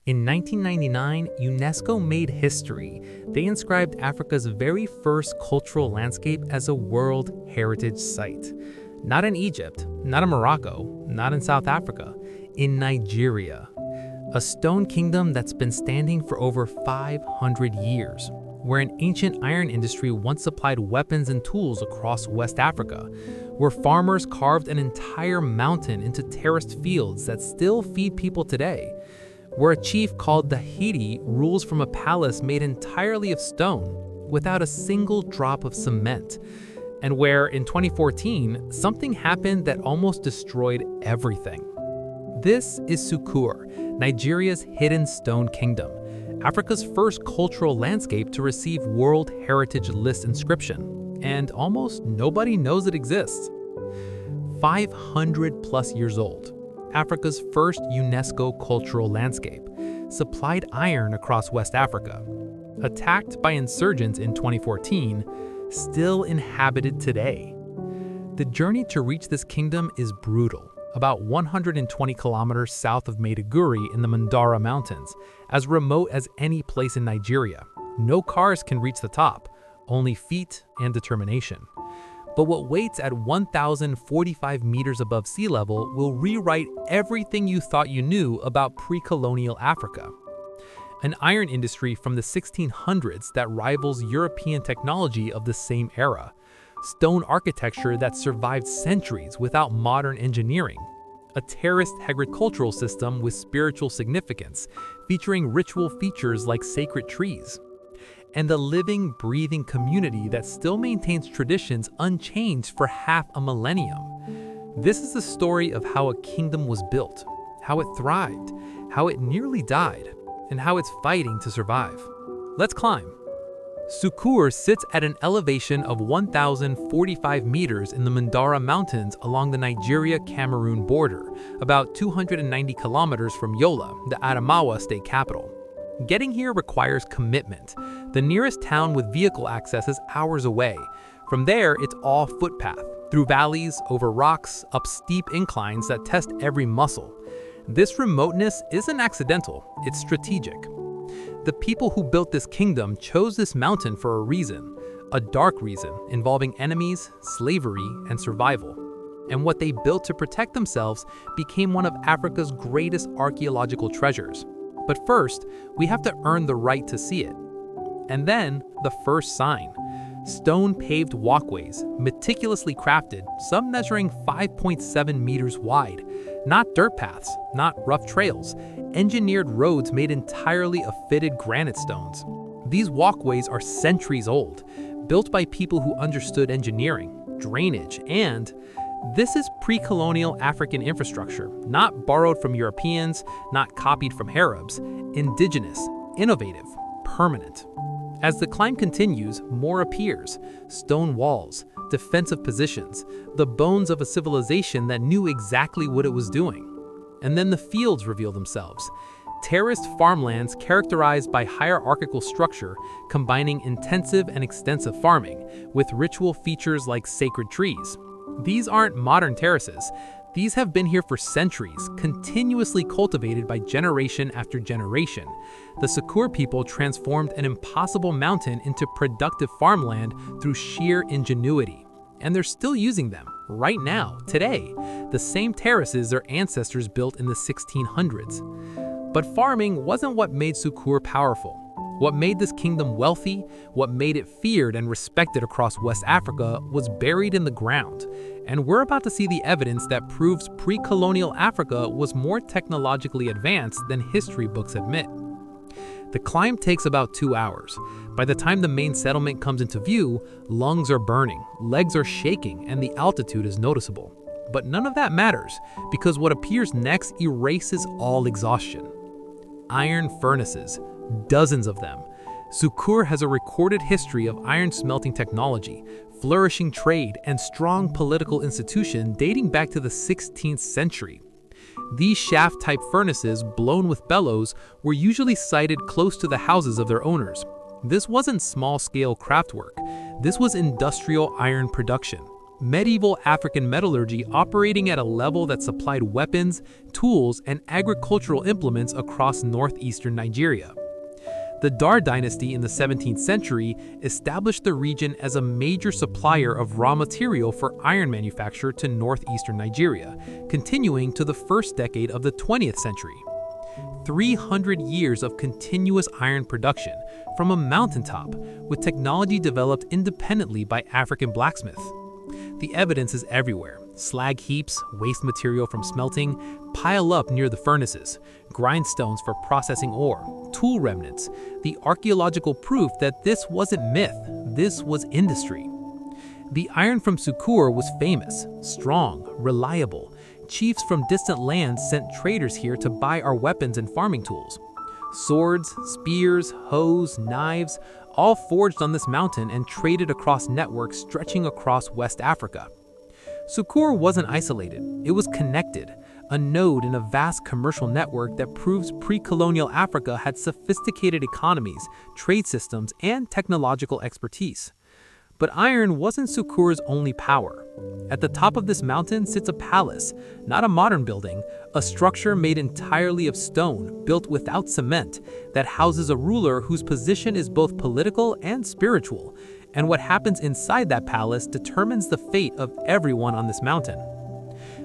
In 1999, UNESCO made history. They inscribed Africa's very first cultural landscape as a World Heritage Site. Not in Egypt, not in Morocco, not in South Africa, in Nigeria. A stone kingdom that's been standing for over 500 years, where an ancient iron industry once supplied weapons and tools across West Africa, where farmers carved an entire mountain into terraced fields that still feed people today, where a chief called the Hidi rules from a palace made entirely of stone, without a single drop of cement, and where, in 2014, something happened that almost destroyed everything. This is Sukur, Nigeria's hidden stone kingdom, Africa's first cultural landscape to receive World Heritage List inscription, and almost nobody knows it exists. 500 plus years old, Africa's first UNESCO cultural landscape, supplied iron across West Africa. Attacked by insurgents in 2014, still inhabited today. The journey to reach this kingdom is brutal, about 120 kilometers south of Maiduguri in the Mandara Mountains, as remote as any place in Nigeria. No cars can reach the top, only feet and determination. But what waits at 1,045 meters above sea level will rewrite everything you thought you knew about pre-colonial Africa. An iron industry from the 1600s that rivals European technology of the same era. Stone architecture that survived centuries without modern engineering. A terraced agricultural system with spiritual significance, featuring ritual features like sacred trees. And a living, breathing community that still maintains traditions unchanged for half a millennium. This is the story of how a kingdom was built, how it thrived, how it nearly died, and how it's fighting to survive. Let's climb. Sukur sits at an elevation of 1,045 meters in the Mandara Mountains along the Nigeria-Cameroon border, about 290 kilometers from Yola, the Adamawa state capital. Getting here requires commitment. The nearest town with vehicle access is hours away. From there, it's all footpath, through valleys, over rocks, up steep inclines that test every muscle. This remoteness isn't accidental, it's strategic. The people who built this kingdom chose this mountain for a reason, a dark reason involving enemies, slavery, and survival. And what they built to protect themselves became one of Africa's greatest archaeological treasures. But first, we have to earn the right to see it. And then, the first sign. Stone-paved walkways, meticulously crafted, some measuring 5.7 meters wide. Not dirt paths, not rough trails, engineered roads made entirely of fitted granite stones. These walkways are centuries old, built by people who understood engineering, drainage, and this is pre-colonial African infrastructure, not borrowed from Europeans, not copied from Arabs, indigenous, innovative, permanent. As the climb continues, more appears. Stone walls, defensive positions, the bones of a civilization that knew exactly what it was doing. And then the fields reveal themselves. Terraced farmlands characterized by hierarchical structure, combining intensive and extensive farming, with ritual features like sacred trees. These aren't modern terraces. These have been here for centuries, continuously cultivated by generation after generation. The Sukur people transformed an impossible mountain into productive farmland through sheer ingenuity. And they're still using them, right now, today, the same terraces their ancestors built in the 1600s. But farming wasn't what made Sukur powerful. What made this kingdom wealthy, what made it feared and respected across West Africa, was buried in the ground. And we're about to see the evidence that proves pre-colonial Africa was more technologically advanced than history books admit. The climb takes about 2 hours. By the time the main settlement comes into view, lungs are burning, legs are shaking, and the altitude is noticeable. But none of that matters, because what appears next erases all exhaustion. Iron furnaces. Dozens of them. Sukur has a recorded history of iron smelting technology, flourishing trade, and strong political institution dating back to the 16th century. These shaft-type furnaces, blown with bellows, were usually sited close to the houses of their owners. This wasn't small-scale craft work. This was industrial iron production. medieval African metallurgy operating at a level that supplied weapons, tools, and agricultural implements across northeastern Nigeria. The Dar dynasty in the 17th century established the region as a major supplier of raw material for iron manufacture to northeastern Nigeria, continuing to the first decade of the 20th century. 300 years of continuous iron production from a mountaintop, with technology developed independently by African blacksmiths. The evidence is everywhere. Slag heaps, waste material from smelting, pile up near the furnaces, grindstones for processing ore, tool remnants, the archaeological proof that this wasn't myth, this was industry. The iron from Sukur was famous, strong, reliable. Chiefs from distant lands sent traders here to buy our weapons and farming tools. Swords, spears, hoes, knives, all forged on this mountain and traded across networks stretching across West Africa. Sukur wasn't isolated, it was connected, a node in a vast commercial network that proves pre-colonial Africa had sophisticated economies, trade systems, and technological expertise. But iron wasn't Sukur's only power. At the top of this mountain sits a palace, not a modern building, a structure made entirely of stone, built without cement, that houses a ruler whose position is both political and spiritual, and what happens inside that palace determines the fate of everyone on this mountain.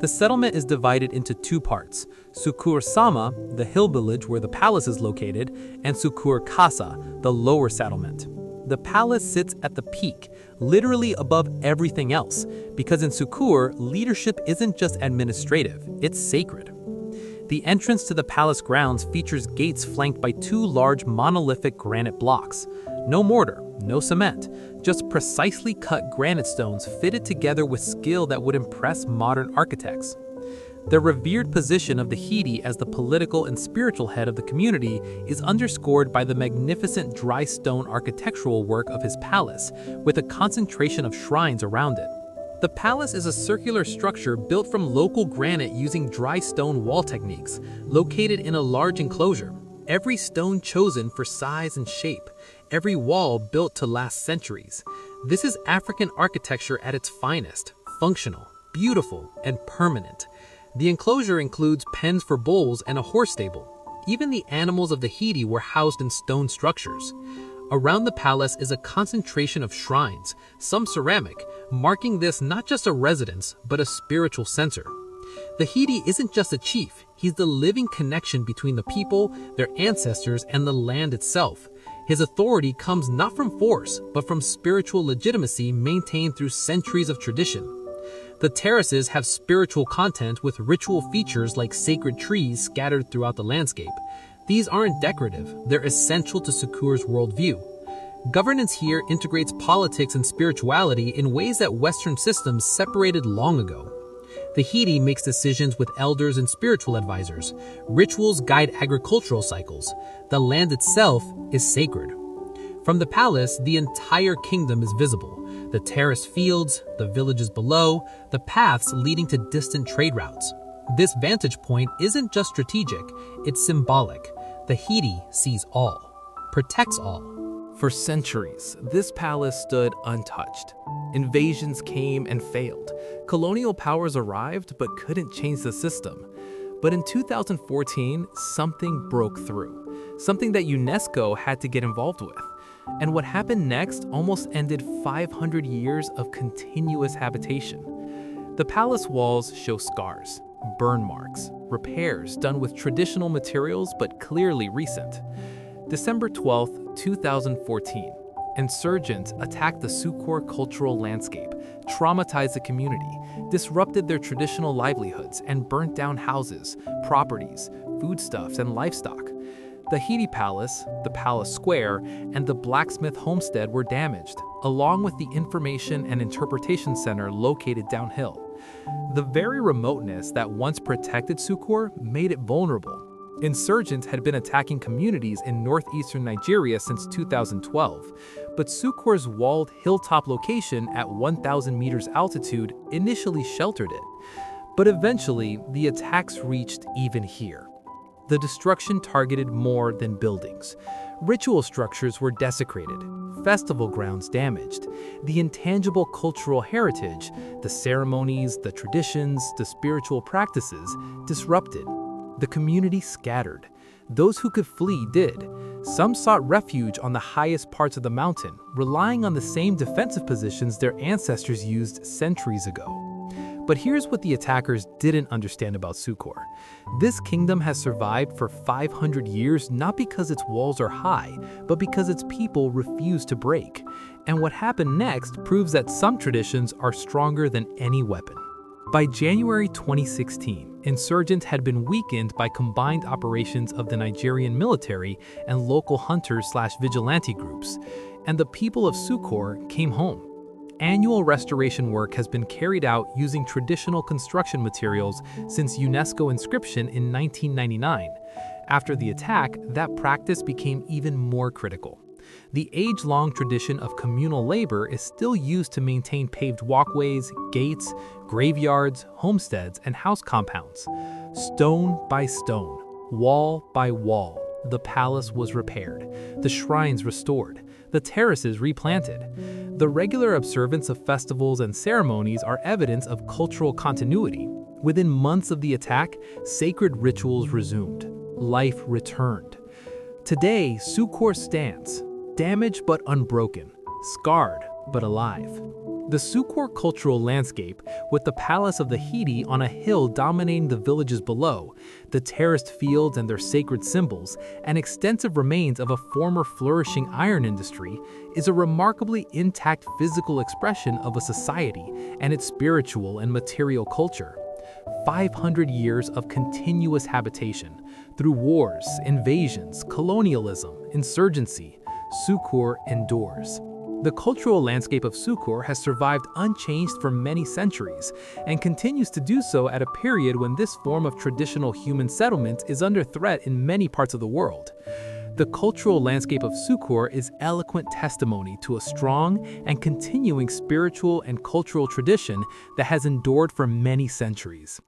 The settlement is divided into two parts: Sukur Sama, the hill village where the palace is located, and Sukur Kasa, the lower settlement. The palace sits at the peak, literally above everything else, because in Sukur, leadership isn't just administrative, it's sacred. The entrance to the palace grounds features gates flanked by two large monolithic granite blocks. No mortar, no cement, just precisely cut granite stones fitted together with skill that would impress modern architects. The revered position of the Hidi as the political and spiritual head of the community is underscored by the magnificent dry stone architectural work of his palace, with a concentration of shrines around it. The palace is a circular structure built from local granite using dry stone wall techniques, located in a large enclosure. Every stone chosen for size and shape, every wall built to last centuries. This is African architecture at its finest, functional, beautiful, and permanent. The enclosure includes pens for bulls and a horse stable. Even the animals of the Hidi were housed in stone structures. Around the palace is a concentration of shrines, some ceramic, marking this not just a residence, but a spiritual center. The Hidi isn't just a chief, he's the living connection between the people, their ancestors, and the land itself. His authority comes not from force, but from spiritual legitimacy maintained through centuries of tradition. The terraces have spiritual content with ritual features like sacred trees scattered throughout the landscape. These aren't decorative, they're essential to Sukur's worldview. Governance here integrates politics and spirituality in ways that Western systems separated long ago. The Hidi makes decisions with elders and spiritual advisors. Rituals guide agricultural cycles. The land itself is sacred. From the palace, the entire kingdom is visible. The terraced fields, the villages below, the paths leading to distant trade routes. This vantage point isn't just strategic, it's symbolic. The Hidi sees all, protects all. For centuries, this palace stood untouched. Invasions came and failed. Colonial powers arrived but couldn't change the system. But in 2014, something broke through, something that UNESCO had to get involved with. And what happened next almost ended 500 years of continuous habitation. The palace walls show scars, burn marks, repairs done with traditional materials but clearly recent. December 12, 2014, insurgents attacked the Sukur Cultural Landscape, traumatized the community, disrupted their traditional livelihoods, and burnt down houses, properties, foodstuffs, and livestock. The Hidi Palace, the Palace Square, and the Blacksmith Homestead were damaged, along with the Information and Interpretation Center located downhill. The very remoteness that once protected Sukur made it vulnerable. Insurgents had been attacking communities in northeastern Nigeria since 2012, but Sukur's walled hilltop location at 1,000 meters altitude initially sheltered it. But eventually, the attacks reached even here. The destruction targeted more than buildings. Ritual structures were desecrated, festival grounds damaged, the intangible cultural heritage, the ceremonies, the traditions, the spiritual practices, disrupted. The community scattered. Those who could flee did. Some sought refuge on the highest parts of the mountain, relying on the same defensive positions their ancestors used centuries ago. But here's what the attackers didn't understand about Sukur. This kingdom has survived for 500 years not because its walls are high, but because its people refuse to break. And what happened next proves that some traditions are stronger than any weapon. By January 2016, insurgents had been weakened by combined operations of the Nigerian military and local hunters/vigilante groups, and the people of Sukur came home. Annual restoration work has been carried out using traditional construction materials since UNESCO inscription in 1999. After the attack, that practice became even more critical. The age-long tradition of communal labor is still used to maintain paved walkways, gates, graveyards, homesteads, and house compounds. Stone by stone, wall by wall, the palace was repaired, the shrines restored, the terraces replanted. The regular observance of festivals and ceremonies are evidence of cultural continuity. Within months of the attack, sacred rituals resumed. Life returned. Today, Sukur stands, damaged but unbroken, scarred but alive. The Sukur Cultural Landscape, with the Palace of the Hidi on a hill dominating the villages below, the terraced fields and their sacred symbols, and extensive remains of a former flourishing iron industry, is a remarkably intact physical expression of a society and its spiritual and material culture. 500 years of continuous habitation, through wars, invasions, colonialism, insurgency, Sukur endures. The cultural landscape of Sukur has survived unchanged for many centuries and continues to do so at a period when this form of traditional human settlement is under threat in many parts of the world. The cultural landscape of Sukur is eloquent testimony to a strong and continuing spiritual and cultural tradition that has endured for many centuries.